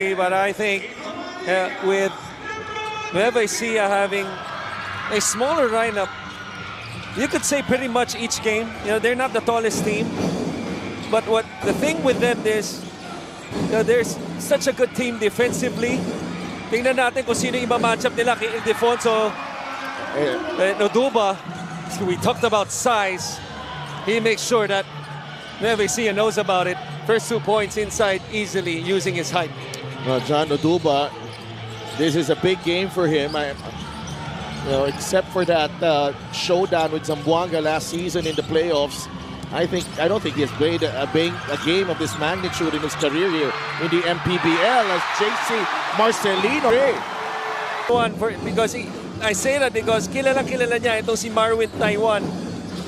But I think with NUEVA ECIJA having a smaller lineup, you could say pretty much each game, they're not the tallest team. But the thing with them is, there's such a good team defensively. Tingnan natin kung sino yung matchup nila kay Ildefonso. Noduba, we talked about size. He makes sure that NUEVA ECIJA knows about it. First 2 points inside easily using his height. John Noduba, this is a big game for him. Except for that showdown with Zamboanga last season in the playoffs, I don't think he's played a game of this magnitude in his career here in the MPBL as JC Marcelino. Because I say that because kilala niya itong si Marwin Taiwan,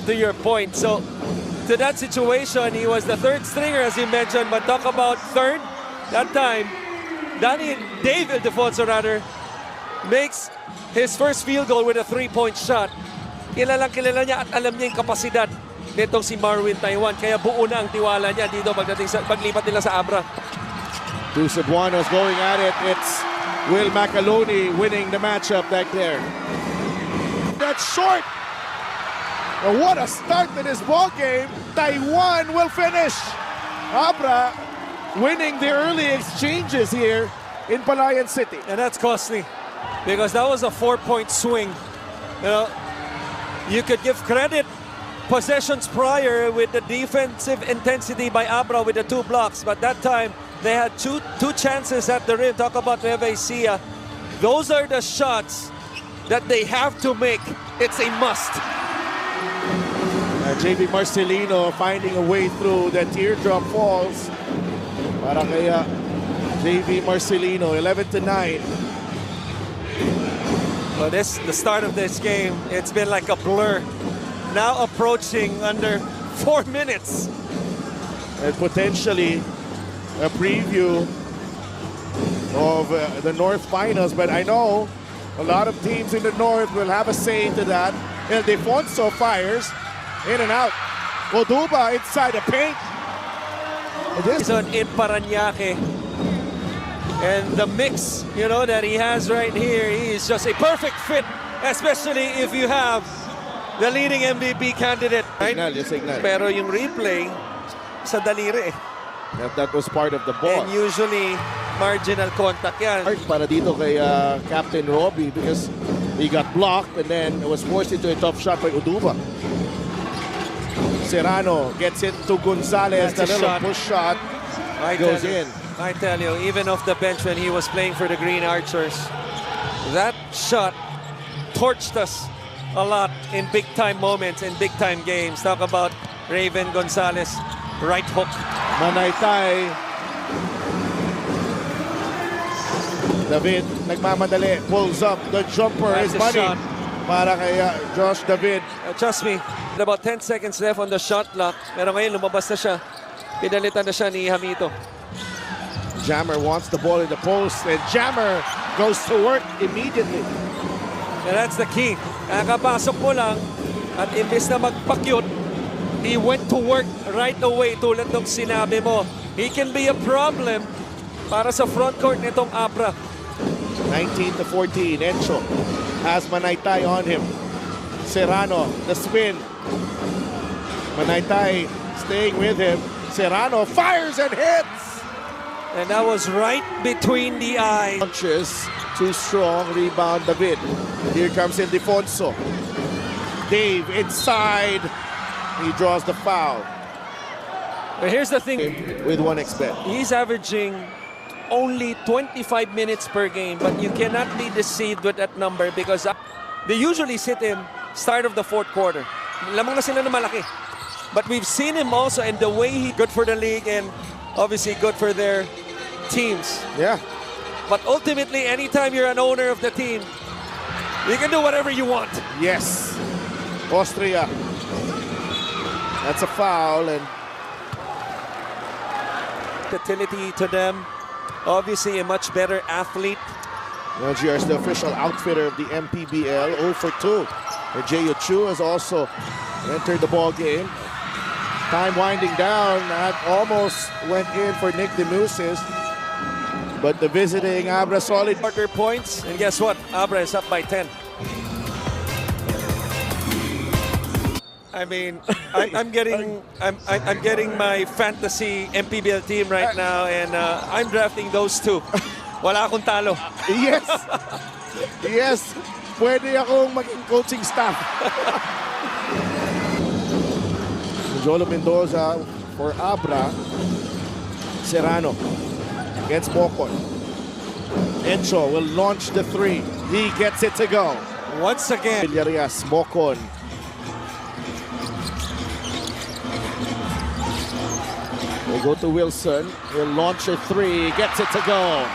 to your point. So to that situation, he was the third stringer as you mentioned, but talk about third, that time, Dave Ildefonso makes his first field goal with a 3-point shot. Kilala niya at alam niya yung kapasidad nitong si Marwin Taiwan. Kaya buo na ang tiwala niya dito paglipat nila sa ABRA. Two Cebuanos going at it. It's Will Macaloni winning the matchup back there. That's short. Well, what a start to this ball game. Taiwan will finish. ABRA winning the early exchanges here in Palayan City. And that's costly because that was a 4-point swing. You could give credit possessions prior with the defensive intensity by ABRA with the 2 blocks, but that time they had two chances at the rim. Talk about NUEVA ECIJA. Those are the shots that they have to make. It's a must. JB Marcelino finding a way through the teardrop falls. Para kaya JB Marcelino, 11-9. Well, the start of this game, it's been like a blur. Now approaching under 4 minutes. And potentially a preview of the North Finals. But I know a lot of teams in the North will have a say into that. Ildefonso fires in and out. Noduba inside the paint. In Parañaque, and the mix that he has right here, he is just a perfect fit, especially if you have the leading MVP candidate, right? Signal. Pero yung replay sa daliri that was part of the ball, and usually marginal contact yan. Para dito kay Captain Robbie because he got blocked and then was forced into a tough shot by Noduba. Serrano gets it to Gonzalez. The little push shot goes in. I tell you, even off the bench when he was playing for the Green Archers, that shot torched us a lot in big-time moments, in big-time games. Talk about Raven Gonzalez, right hook. Manaytay. David nagmamadali, pulls up the jumper. Is money para kay Josh David. Trust me, about 10 seconds left on the shot clock. Pero ngayon lumabas na siya. Pinalitan na siya ni Hamito. Jammer wants the ball in the post and Jammer goes to work immediately. And that's the key. Nakapasok mo lang at imbes na magpakyut, he went to work right away tulad ng sinabi mo. He can be a problem para sa front court nitong ABRA. 19-14, Encho has Manaytay on him. Serrano, the spin. Manaytay staying with him. Serrano fires and hits. And that was right between the eyes. Punches, too strong, rebound David. Here comes Ildefonso. Dave inside. He draws the foul. But here's the thing. With 1xBet. He's averaging only 25 minutes per game, but you cannot be deceived with that number because they usually sit him start of the 4th quarter. Lamang na sila na malaki. But we've seen him also and the way he's good for the league and obviously good for their teams. Yeah. But ultimately, anytime you're an owner of the team, you can do whatever you want. Yes. Austria. That's a foul and utility to them. Obviously, a much better athlete. LGR is the official outfitter of the MPBL, 0 for 2. Jayo Chu has also entered the ball game. Time winding down. That almost went in for Nick Demusis. But the visiting Abra solid. Quarter points, and guess what? Abra is up by 10. I mean, I'm getting my fantasy MPBL team right now, and I'm drafting those two. Wala akong talo. Yes. Yes. Pwede akong maging coaching staff. Jolo Mendoza for Abra. Serrano against Mocon. Encho will launch the three. He gets it to go. Once again. Villarias, Mocon. We'll go to Wilson. He'll launch a three. Gets it to go.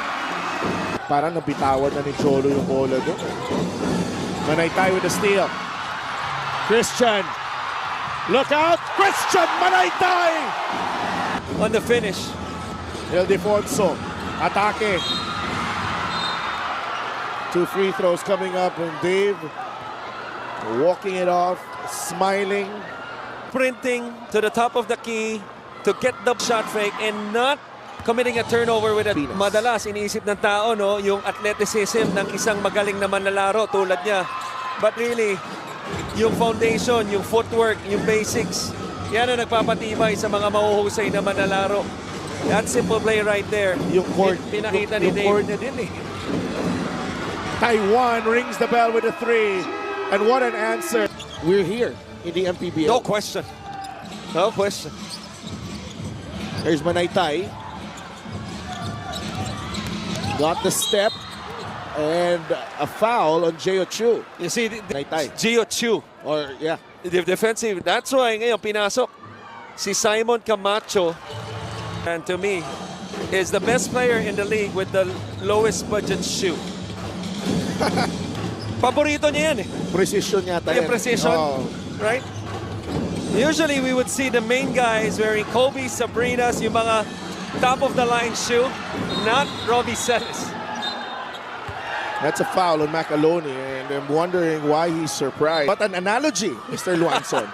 Parang nabitawan na ni Cholo yung bola doon. Manaytay with the steal. Christian. Look out. Christian Manaytay. On the finish. Ildefonso. Atake. 2 free throws coming up, and Dave walking it off, smiling. Sprinting to the top of the key to get the shot fake and not committing a turnover with a madalas iniisip ng tao, no, yung athleticism ng isang magaling na manlalaro tulad niya. But really, yung foundation, yung footwork, yung basics, yan ang nagpapatibay sa mga mahuhusay na manlalaro. That simple play right there. Yung court, Pinakita ni Dave na din eh. Taiwan rings the bell with a three. And what an answer. We're here in the MPBL. No question. No question. There's Manaytay. Got the step. And a foul on Gio Chu. You see, Manaytay. Gio Chu. Or, yeah. The defensive, that's why ngayon pinasok si Simon Camacho. And to me, is the best player in the league with the lowest budget shoe. Paborito niya yan eh. Precision yata Yung yan. precision, Oh. right? Usually we would see the main guys wearing Kobe, Sabrinas, yung mga top-of-the-line shoe, not Robbie Celis. That's a foul on Macaloni, and I'm wondering why he's surprised. But an analogy, Mr. Luanson.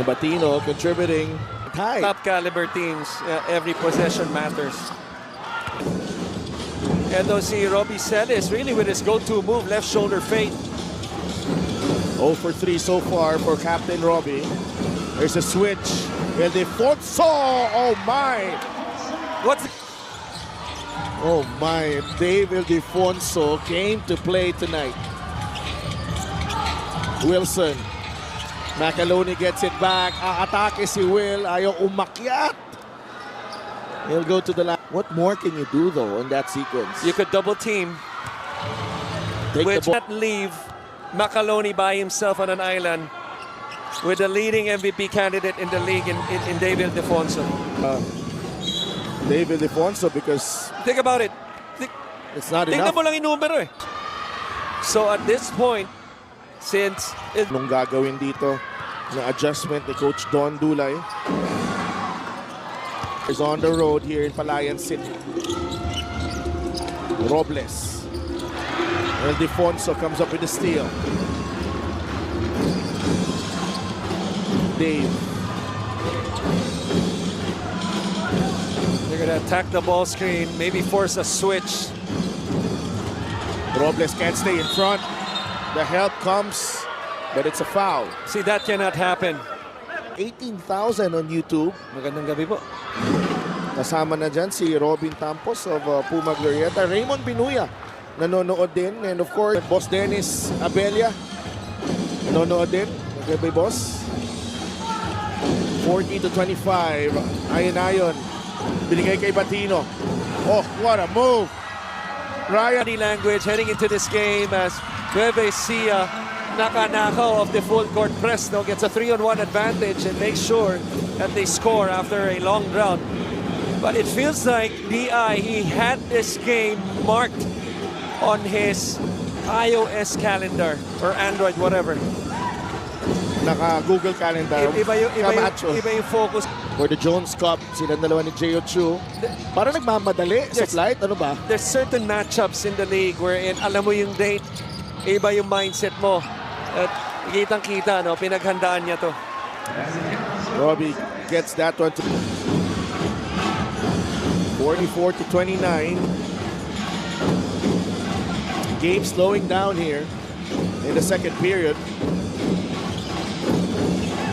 Batino contributing. High. Top caliber teams, every possession matters. And those see Robbie Celis really with his go-to move, left shoulder fade. 0 for 3 so far for Captain Robbie. There's a switch. Ildefonso! Oh my! What's Oh my, Dave Ildefonso came to play tonight. Wilson. Macaloni gets it back. Aatake si Will. Ayaw umakyat. He'll go to the line. What more can you do though in that sequence? You could double team, Take which the ball. not leave Macaloni by himself on an island with the leading MVP candidate in the league in David Ildefonso. Dave Ildefonso, because Think about it. it's not Tingnan enough. mo lang yung numero eh. So at this point, since Nung gagawin dito na adjustment ni Coach Don Dulay is on the road here in Palayan City. Robles. Ildefonso comes up with the steal. Dave. they're gonna attack the ball screen, maybe force a switch. Robles can't stay in front. The help comes, but it's a foul. See, that cannot happen. 18,000 on YouTube. Magandang gabi po. Kasama na dyan si Robin Tampos of Puma Glorieta. Raymond Binuya nanonood din. And of course, Boss Dennis Abella nanonood din. Nagkabay boss. 40 to 25. Ayon. Binigay kay Batino. Oh, what a move. Ryan. Body language heading into this game as NUEVA ECIJA nakanakaw of the full court press, no, gets a 3-on-1 advantage and makes sure that they score after a long drought. But it feels like DI, he had this game marked on his iOS calendar or Android, whatever. Naka-Google Calendar. Iba yung focus. For the Jones Cup, silang dalawa ni Gio Chu. Parang nagmamadali sa Yes. flight. Ano ba? There's certain matchups in the league wherein alam mo yung date, iba yung mindset mo. At kitang-kita, no, pinaghandaan niya to. Robbie gets that one to 44-29. Game slowing down here in the second period.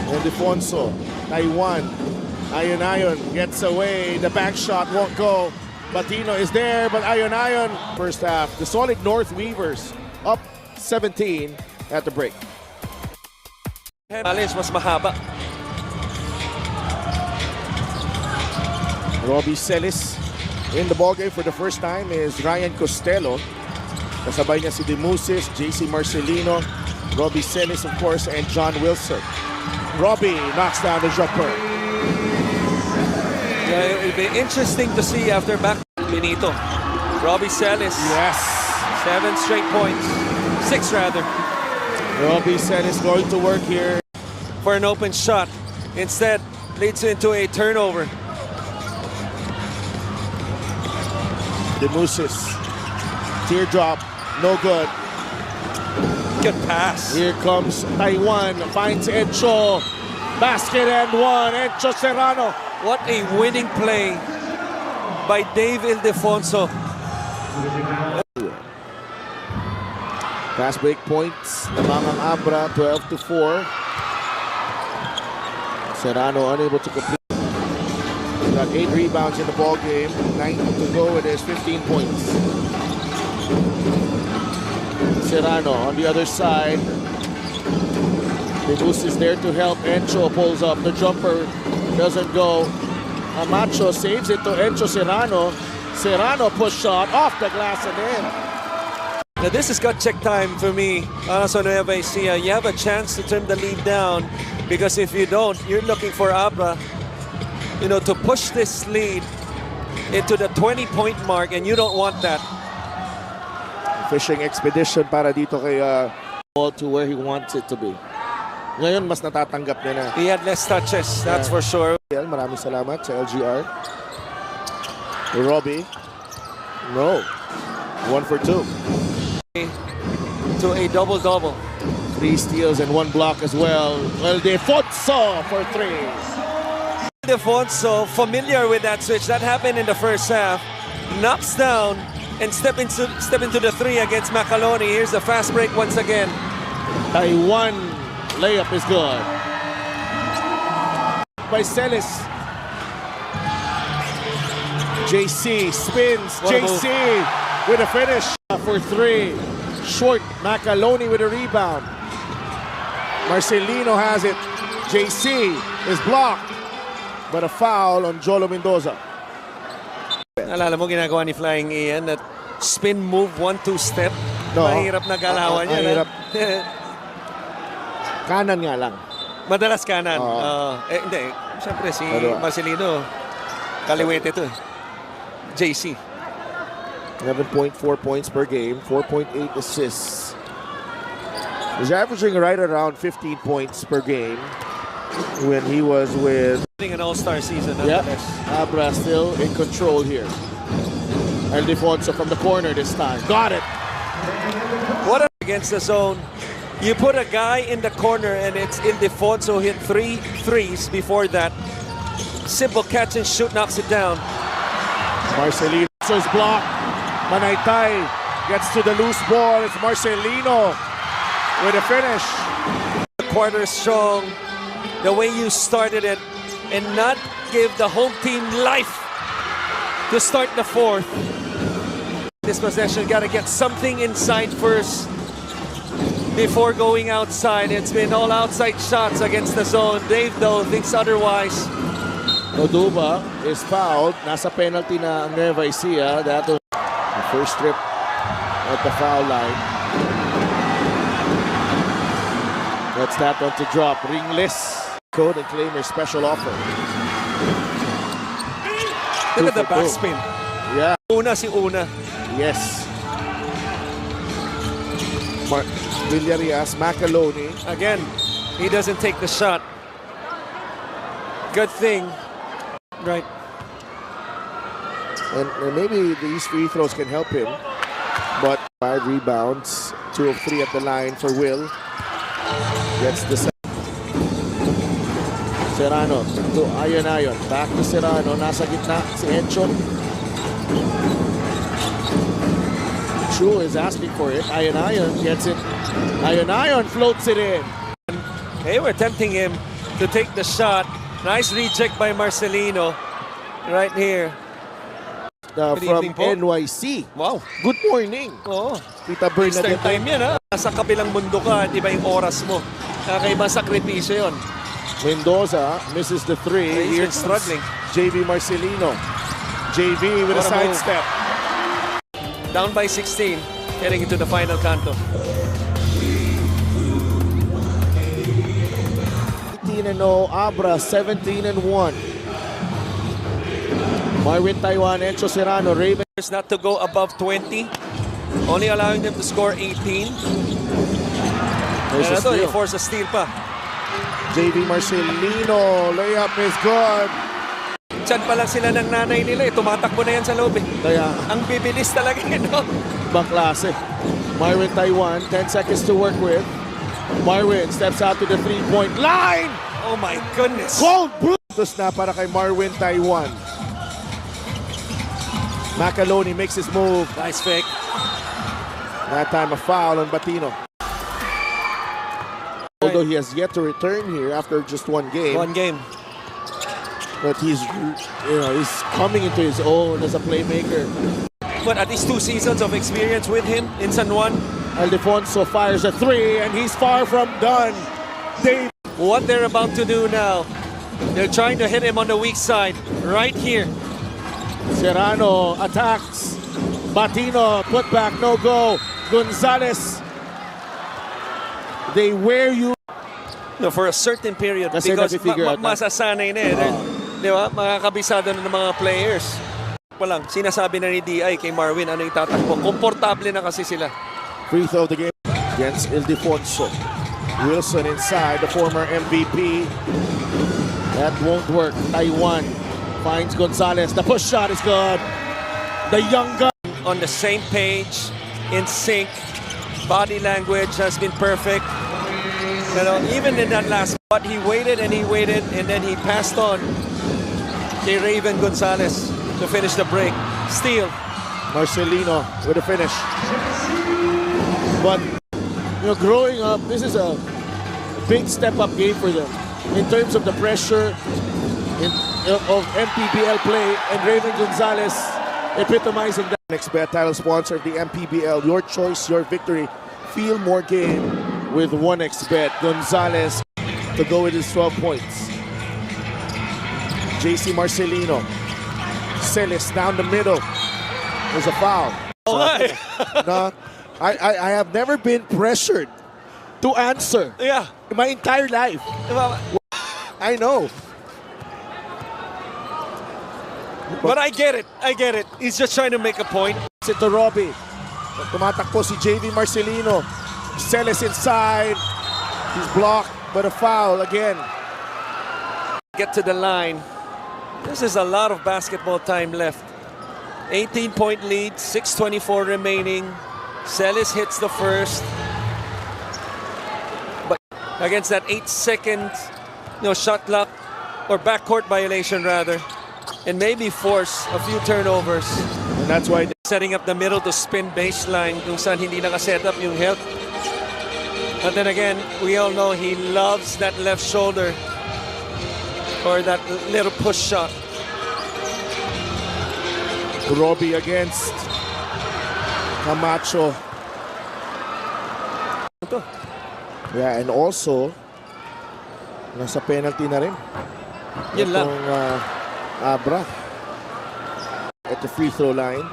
And Defonso, Taiwan, Ayon gets away. The back shot won't go. Batino is there, but Ayon first half. The solid North Weavers up 17 at the break. Challenge mas mahaba. Robbie Celis in the ballgame for the first time is Ryan Costello. Kasabay niya si Demusis, JC Marcelino, Robbie Celis of course, and John Wilson. Robbie knocks down the jumper. Yeah, it'll be interesting to see after back Benito. Robbie Celis. Yes. 7 straight points. 6 rather. Robbie Celis going to work here. For an open shot. Instead, leads into a turnover. Demusis. Teardrop. No good. Good pass. Here comes Taiwan. Finds Encho. Basket and one. Encho Serrano. What a winning play by Dave Ildefonso. Fast break points. Lamang ang ABRA, 12-4. Serrano unable to complete. Got 8 rebounds in the ball game. 9 to go. It is 15 points. Serrano on the other side. Demus is there to help. Encho pulls up. The jumper doesn't go. Amacho saves it to Encho Serrano. Serrano push shot off the glass and in. Now this is gut check time for me. So NUEVA ECIJA, you have a chance to turn the lead down because if you don't, you're looking for ABRA, to push this lead into the 20-point mark, and you don't want that. Fishing expedition para dito kay ball to where he wants it to be. Ngayon mas natatanggap niya na. He had less touches, that's for sure. Maraming salamat sa LGR. Robbie. No. 1 for 2. To a double-double. 3 steals and 1 block as well. Well, Defonso for 3. Defonso familiar with that switch. That happened in the first half. Knocks down and step into the 3 against Macaloni. Here's the fast break once again. Taiwan layup is good. By Celis. JC spins. What a JC with a finish for 3. Short. Macaloni with a rebound. Marcelino has it. JC is blocked. But a foul on Jolo Mendoza. Alala mo ginagawa ni Flying Ian that spin move 1-2 step. No. Mahirap na galawan niya. Mahirap. Kanan nga lang. Madalas kanan. Hindi. Siyempre si Marcelino, kaliwete to. JC. 11.4 points per game, 4.8 assists. He's averaging right around 15 points per game when he was with an all-star season. Yep. ABRA still in control here. Ildefonso from the corner this time. Got it. What against the zone. You put a guy in the corner and it's Ildefonso hit 3 threes before that. Simple catch and shoot knocks it down. Marcelino's block. Manaytay gets to the loose ball. It's Marcelino with a finish. The quarter strong. The way you started it and not give the home team life to start the 4th. This possession got to get something inside first before going outside. It's been all outside shots against the zone. Dave, though, thinks otherwise. Oduba is fouled. Nasa penalty na ang NUEVA ECIJA. That was the first trip at the foul line. That's that one to drop. Ringless. Code and claim your special offer. Look at the backspin. Yeah. Una si Una. Yes. Villarias, Macaloni. Again, he doesn't take the shot. Good thing. Right. And maybe these free throws can help him. But 5 rebounds, 2 of 3 at the line for Will. Gets the Serrano to Ayon. Back to Serrano. Nasa gitna si Encho. Chu is asking for it. Ion gets it. Ion floats it in. They were tempting him to take the shot. Nice reject by Marcelino right here. Good From evening po. NYC. Wow. Good morning. Oo. Tita Extra Bernadette. time yan, ha? Nasa kabilang mundo ka, di ba yung oras mo? Kakaibang sakripisyo yun. Mendoza misses the three. He's Here been struggling. JV Marcelino. JV with a What a move. sidestep. Down by 16, heading into the final canto. 18-0, ABRA 17-1. Marvin Taiwan, Encho Serrano, Raven. Not to go above 20, only allowing them to score 18. There's a Ano to, steal. i-force a steal pa. JV Marcelino, layup is good. Diyan pa lang sila ng nanay nila, tumatakbo na yan sa loob. Kaya Ang bibilis talaga, no? ibang klase. Marvin Taiwan, 10 seconds to work with. Marvin steps out to the three-point line. Oh my goodness. Cold Brutus na para kay Marvin Taiwan. Macaloni makes his move. Nice fake. That time a foul on Batino. Although he has yet to return here after just one game. One game. But he's coming into his own as a playmaker. But at least 2 seasons of experience with him in San Juan. Aldefonso fires a three and he's far from done. Dave. What they're about to do now, they're trying to hit him on the weak side, right here. Serrano attacks. Batino put back, no go. Gonzalez. They wear you. No, for a certain period, Kasi because nabi-figure out na. masasanay na eh. Di ba? Makakabisado na ng mga players. Walang sinasabi na ni DI kay Marvin ano yung tatakbo. Komportable na kasi sila. Free throw of the game against Ildefonso. Wilson inside, the former MVP. That won't work. Taiwan finds Gonzalez. The push shot is good. The young gun. On the same page, in sync. Body language has been perfect. You know, even in that last spot, he waited and then he passed on kay Raven Gonzalez to finish the break. Steal. Marcelino with a finish. But growing up, this is a big step-up game for them in terms of the pressure of MPBL play, and Raven Gonzalez epitomizing that. Next bet, title sponsor of the MPBL. Your choice, your victory. Feel more game with 1xBet. Gonzalez to go with his 12 points. JC Marcelino. Celis down the middle. There's a foul. Okay. No, I have never been pressured to answer Yeah. in my entire life. I know. But I get it. He's just trying to make a point. To Robbie. Tumatakbo si JV Marcelino. Celis inside. He's blocked, but a foul again. Get to the line. This is a lot of basketball time left. 18-point lead, 6:24 remaining. Celis hits the first. But against that 8-second shot clock, or backcourt violation rather, and maybe force a few turnovers. And that's why Setting up the middle to spin baseline kung saan hindi nakaset up yung help. But then again, we all know he loves that left shoulder or that little push shot. Robbie against Camacho. Ito. Yeah, and also nasa penalty na rin. Yun lang. Itong, ABRA at the free throw line.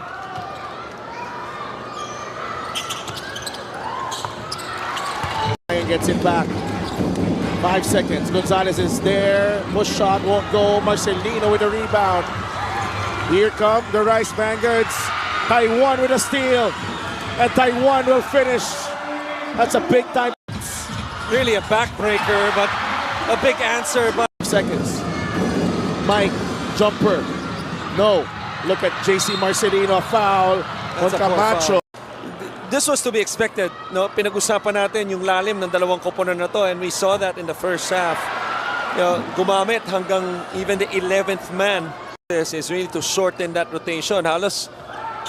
Gets it back. 5 seconds. Gonzalez is there. Push shot won't go. Marcelino with a rebound. Here come the Rice Vanguards. Taiwan with a steal. And Taiwan will finish. That's a big time. Really a backbreaker, but a big answer. But Seconds. Mike, jumper. No. Look at JC Marcelino. Foul on That's a poor Camacho. this was to be expected. No, pinag-usapan natin yung lalim ng dalawang koponan na to, and we saw that in the first half. Gumamit hanggang even the 11th man This is really to shorten that rotation. Halos,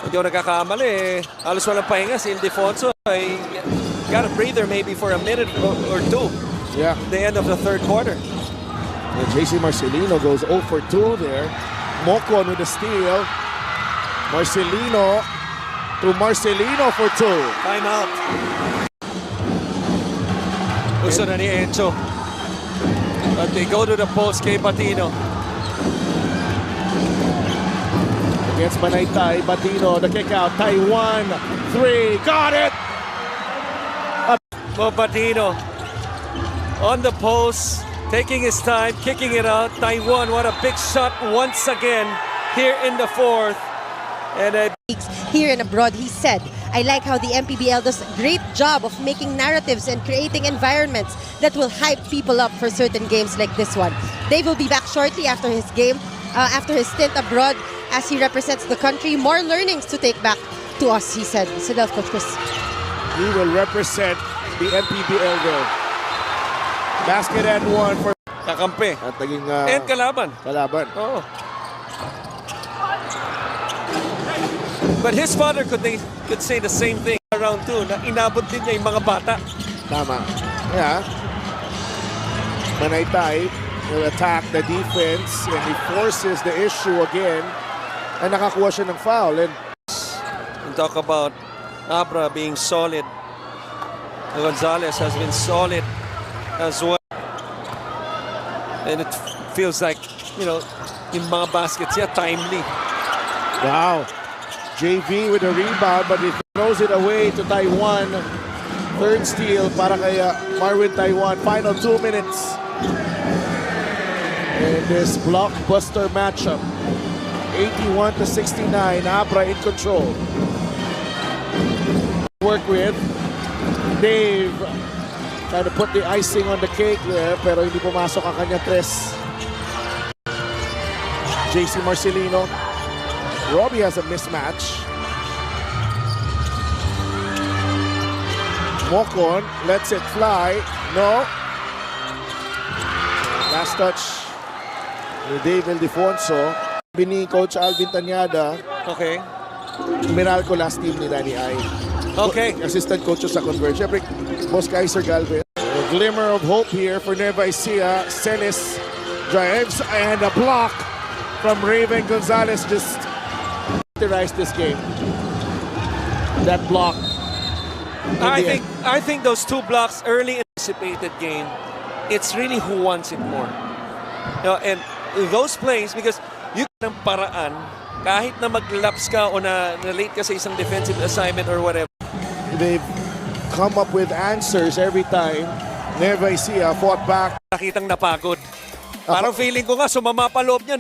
hindi ako nagkakamali, halos walang pahinga si Ildefonso. I got a breather maybe for a minute or two. Yeah. The end of the third quarter. And JC Marcelino goes 0 for 2 there. Mocon with the steal. Marcelino to Marcelino for 2. Timeout. Gusto na ni Encho. But they go to the post kay Patino. Against Manaytay, Batino, the kick out. Taiwan, 3, got it! Patino on the post, taking his time, kicking it out. Taiwan, what a big shot once again here in the fourth. And here and abroad, he said, I like how the MPBL does a great job of making narratives and creating environments that will hype people up for certain games like this one. Dave will be back shortly after his game, after his stint abroad as he represents the country. More learnings to take back to us, he said. Silaf, Coach Chris. He will represent the MPBL there. Basket and 1 for kakampi. at naging And kalaban. kalaban. Oh. But his father could say the same thing around too, na inabot din niya yung mga bata. Tama. Yeah. Manaytay will attack the defense and he forces the issue again. And nakakuha siya ng foul. And Talk about ABRA being solid. Gonzalez has been solid as well. And it feels like, you know, yung mga baskets niya, timely. wow. JV with a rebound but he throws it away to Taiwan. Third steal para kay Marwin Taiwan. Final 2 minutes. In this blockbuster matchup. 81-69. ABRA in control. Work with Dave. Trying to put the icing on the cake there pero hindi pumasok ang kanyang tres. JC Marcelino. Robbie has a mismatch. Mocon lets it fly. No. Last touch ni Dave Ildefonso. Bini Coach Alvin Tanyada. Okay. Meralco last team ni Danny Ay. Okay. Assistant coach sa Converge. Siyempre, Boss Kaiser Galvez. A glimmer of hope here for NUEVA ECIJA. Celis drives and a block from Raven Gonzalez just characterized this game. That block. I think those two blocks early in the anticipated game, it's really who wants it more. You know, and those plays, because you can ng paraan, kahit na mag-lapse ka o na late ka sa isang defensive assignment or whatever. They've come up with answers every time. NUEVA ECIJA fought back. Nakitang napagod. Parang feeling ko nga, sumama pa loob niya. No?